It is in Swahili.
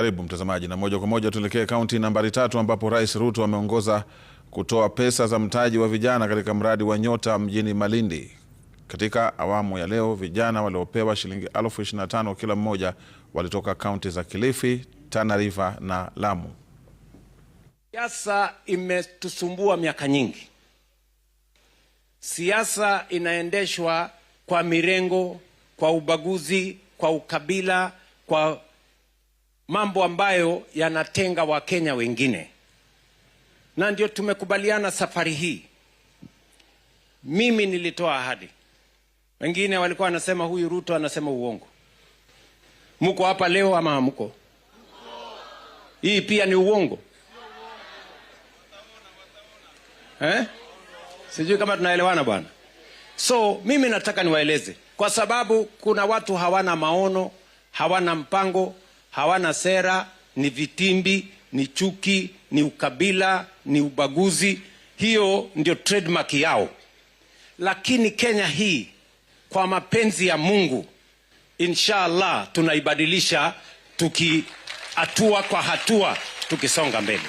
Karibu mtazamaji, na moja kwa moja tuelekee kaunti nambari 3 ambapo Rais Ruto ameongoza kutoa pesa za mtaji wa vijana katika mradi wa Nyota mjini Malindi. Katika awamu ya leo, vijana waliopewa shilingi 25,000 kila mmoja walitoka kaunti za Kilifi, Tana River na Lamu. Siasa imetusumbua miaka nyingi. Siasa inaendeshwa kwa mirengo, kwa ubaguzi, kwa ukabila, kwa mambo ambayo yanatenga Wakenya wengine. Na ndio tumekubaliana safari hii. Mimi nilitoa ahadi. Wengine walikuwa wanasema huyu Ruto anasema uongo. Mko hapa leo ama hamko? Hii pia ni uongo. Sijui kama tunaelewana bwana. So mimi nataka niwaeleze, kwa sababu kuna watu hawana maono, hawana mpango, hawana sera, ni vitimbi, ni chuki, ni ukabila, ni ubaguzi. Hiyo ndio trademark yao. Lakini Kenya hii, kwa mapenzi ya Mungu, inshallah tunaibadilisha hatua kwa hatua tukisonga mbele.